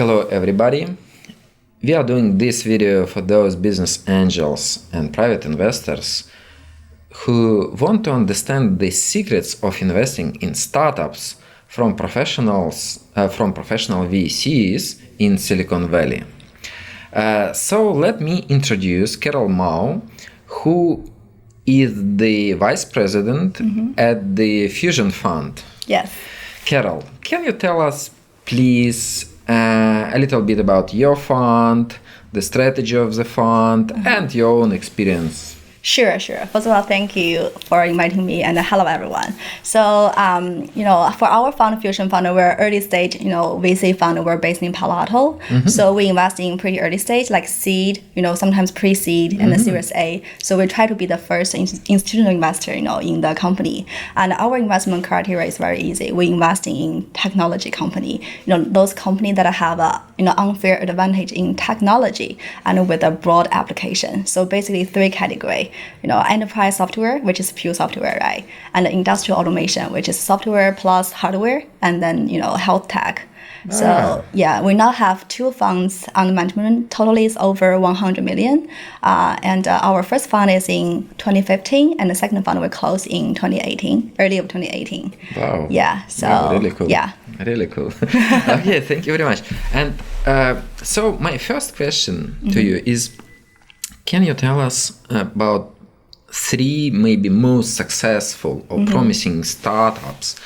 Hello everybody. We are doing this video for those business angels and private investors who want to understand the secrets of investing in startups from professional VCs in Silicon Valley. So let me introduce Carol Mao, who is the vice president at the Fusion Fund. Yes. Carol, can you tell us, please, a little bit about your fund, the strategy of the fund, and your own experience? Sure. First of all, thank you for inviting me, and hello everyone. So, for our fund, Fusion Fund, we're early stage, VC fund. We're based in Palo Alto. So we invest in pretty early stage, like seed, sometimes pre-seed and the Series A. So we try to be the first institutional investor, in the company. And our investment criteria is very easy. We invest in technology company, those companies that have a, unfair advantage in technology and with a broad application. So basically 3 categories. Enterprise software, which is pure software, right? And industrial automation, which is software plus hardware, and then, health tech. So we now have 2 funds under management. Totally is over 100 million. And our first fund is in 2015, and the second fund will close in 2018, early of 2018. Wow. Yeah. So really cool. Yeah. Really cool. Okay, thank you very much. And so my first question to you is, can you tell us about 3 maybe most successful or promising startups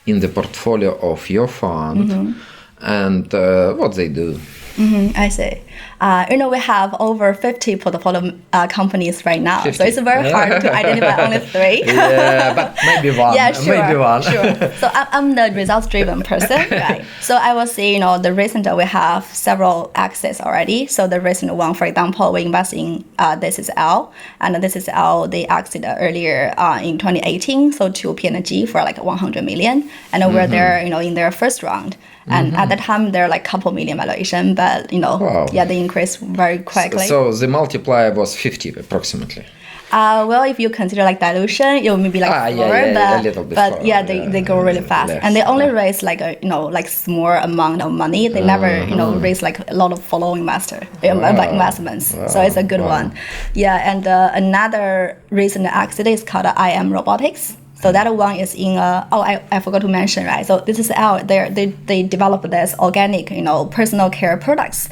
in the portfolio of your fund and what they do? I see. We have over 50 portfolio companies right now. 50. So it's very hard to identify only 3. Yeah, but maybe one. Yeah, sure. Maybe one. Sure. So I'm the results-driven person, right? So I will say, the recent we have several exits already. So the recent one, for example, we invest in This Is L, and This Is L, they exited earlier in 2018, so to P&G for like 100 million, and we're there, in their first round. And at that time, they're like couple million valuation, but they increased very quickly. So the multiplier was 50 approximately. Well, if you consider like dilution, it will maybe like 4, a little bit. But they grow really fast, and they only raise like a like small amount of money. They never raise like a lot of follow investments. Wow. So it's a good one. Yeah, and another recent exit is called IM Robotics. So that one is in I forgot to mention, right? So this is they develop this organic, personal care products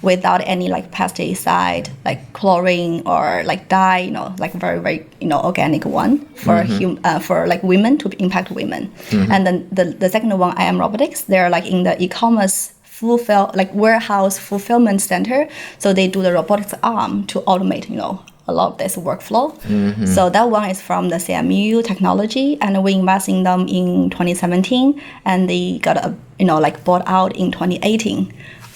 without any like pesticide, like chlorine or like dye, like very, very, organic one for for like women, to impact women. And then the second one, IM Robotics, they're like in the e-commerce warehouse fulfillment center. So they do the robotics arm to automate, a lot of this workflow. So that one is from the CMU technology, and we invest in them in 2017, and they got bought out in 2018.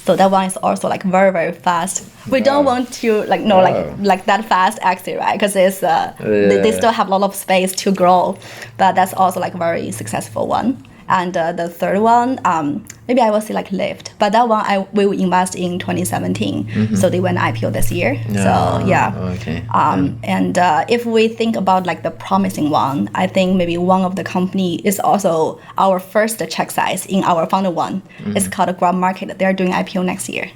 So that one is also like very, very fast. We don't want to like that fast exit, right? Because it's they still have a lot of space to grow, but that's also like very successful one. And the third one, maybe I will say like Lyft, but that one we will invest in 2017. So they went IPO this year. So yeah. Okay. And if we think about like the promising one, I think maybe one of the company is also our first check size in our founder one. It's called Grab Market. They're doing IPO next year.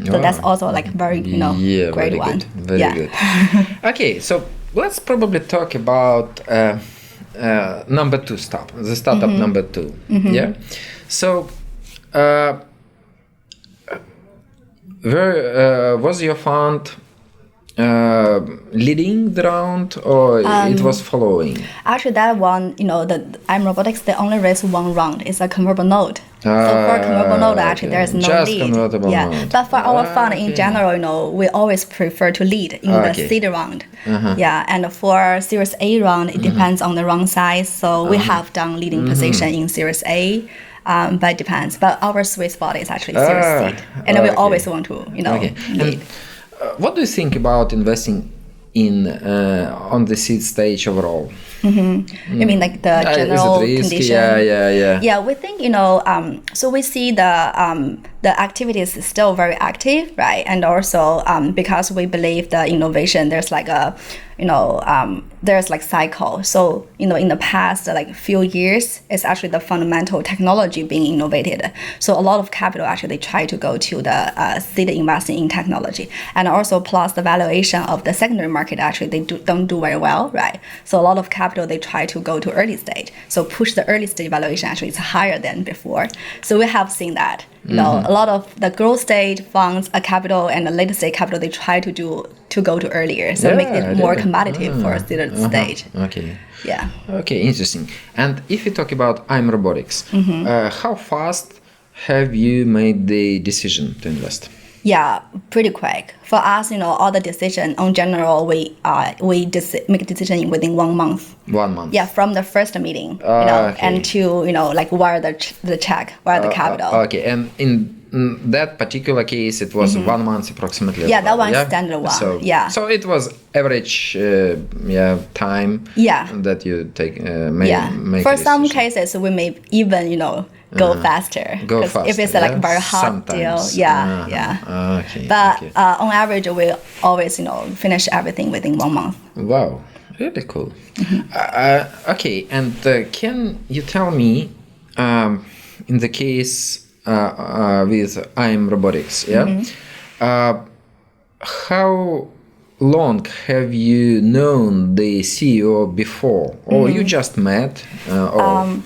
So that's also like very great very one. Good. Very good. Okay, so let's probably talk about number 2 startup, the startup number 2. Yeah. So, where was your fund leading the round, or it was following? Actually, that one, the IM Robotics, they only raised 1 round. It's a convertible note. So for a convertible note, actually, there is no just lead. Convertible note. But for our fund in general, we always prefer to lead in the seed round. Yeah, and for Series A round, it depends on the round size. So we have done leading position in Series A. But it depends. But our sweet spot is actually Series seed, and we always want to, lead. And, what do you think about investing in on the seed stage overall? I mean, like the general is it risky? condition. Yeah. Yeah, we think so we see the the activities is still very active, right? And also because we believe the innovation, there's like a, there's like cycle. So, in the past like few years, it's actually the fundamental technology being innovated. So a lot of capital actually they try to go to the seed investing in technology, and also plus the valuation of the secondary market actually they don't do very well, right? So a lot of capital they try to go to early stage. So push the early stage valuation actually is higher than before. So we have seen that. A lot of the growth stage funds, capital, and the later stage capital, they try to go to earlier, so make it more competitive for seed stage. Okay. Yeah. Okay, interesting. And if you talk about I'm Robotics, how fast have you made the decision to invest? Yeah, pretty quick. For us, all the decision on general, we make a decision within 1 month. 1 month. Yeah, from the first meeting, Okay. and to like wire the check, wire the capital. Okay, and in that particular case, it was 1 month approximately. Yeah, that one is standard one. So, yeah. So it was average, time. Yeah. That you take. Make For a some decision. cases, we may even go faster. Go 'Cause faster. if it's like very hot Sometimes. deal, yeah. Okay. But okay. On average, we always finish everything within 1 month. Wow, really cool. Okay, and can you tell me, in the case with I'm Robotics, how long have you known the CEO before, or you just met, or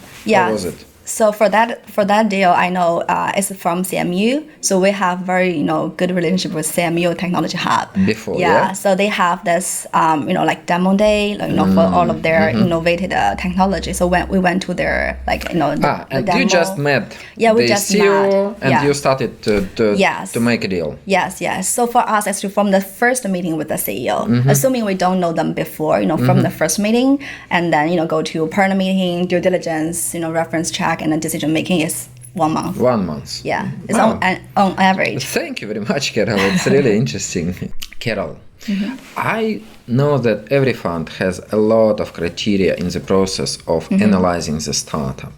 was it? So for that deal, I know it's from CMU. So we have very good relationship with CMU Technology Hub. Before, So they have this like demo day, for all of their innovative technology. So when we went to their the And demo, you just met we the just CEO met. and you started to Yes. to make a deal. Yes. So for us, actually, from the first meeting with the CEO, assuming we don't know them before, from the first meeting, and then go to partner meeting, due diligence, reference check, and then decision making is 1 month. 1 month. Yeah, it's Wow. on average. Thank you very much, Carol. It's really interesting. Carol, I know that every fund has a lot of criteria in the process of analyzing the startup.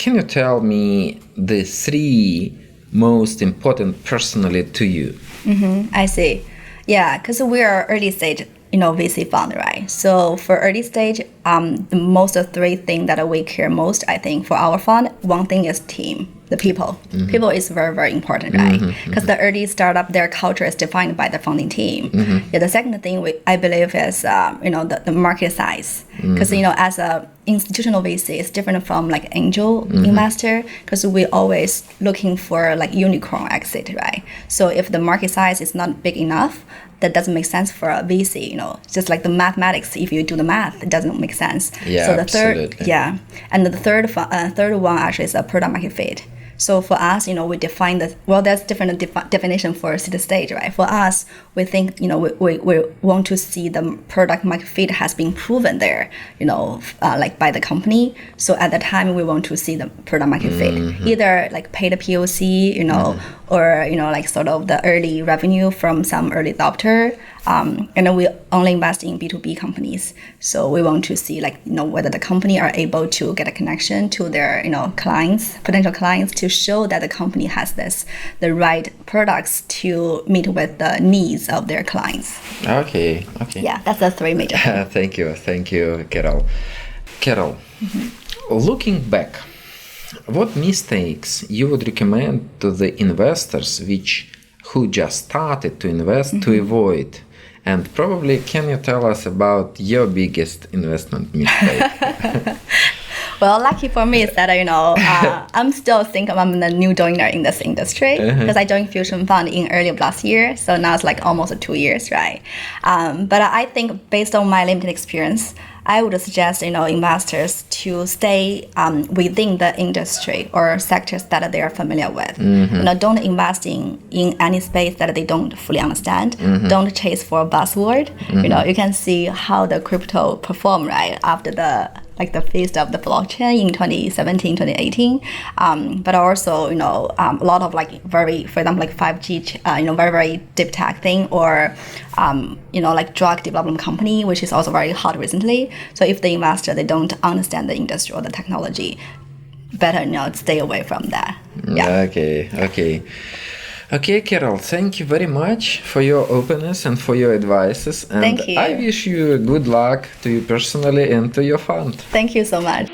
Can you tell me the 3 most important personally to you? I see. Yeah, because we are early stage VC fund, right? So for early stage, the most of 3 things that we care most, I think, for our fund, one thing is team, the people. People is very, very important, right? Because the early startup, their culture is defined by the founding team. Yeah, the second thing I believe is, the market size. Because, as a institutional VC, it's different from like angel investor, because we always looking for like unicorn exit, right? So if the market size is not big enough, that doesn't make sense for a VC, just like the mathematics. If you do the math, it doesn't make sense. Yeah, so the absolutely. And the third one actually is a product market fit. So for us, we define there's different definition for seed stage, right? For us, we think, we want to see the product market fit has been proven there, like by the company. So at the time, we want to see the product market fit, either like paid POC, or, like sort of the early revenue from some early adopter. And then we only invest in B2B companies. So we want to see whether the company are able to get a connection to their, potential clients, to show that the company has the right products to meet with the needs of their clients. Okay. Yeah, that's the 3 major. Thank you, Carol. Carol, looking back, what mistakes you would recommend to the investors who just started to invest to avoid? And probably, can you tell us about your biggest investment mistake? Well, lucky for me is that, I'm still thinking I'm a new joiner in this industry, because I joined Fusion Fund in early of last year. So now it's like almost 2 years, right? But I think based on my limited experience, I would suggest, investors to stay within the industry or sectors that they are familiar with. Don't invest in any space that they don't fully understand. Don't chase for a buzzword. You can see how the crypto performed, right, after the feast of the blockchain in 2017, 2018. But also, a lot of for example, 5G, very, very deep tech thing, or, like drug development company, which is also very hot recently. So if the investor, they don't understand the industry or the technology, better, stay away from that. Yeah. Okay, Carol, thank you very much for your openness and for your advices. And Thank you. I wish you good luck to you personally and to your fund. Thank you so much.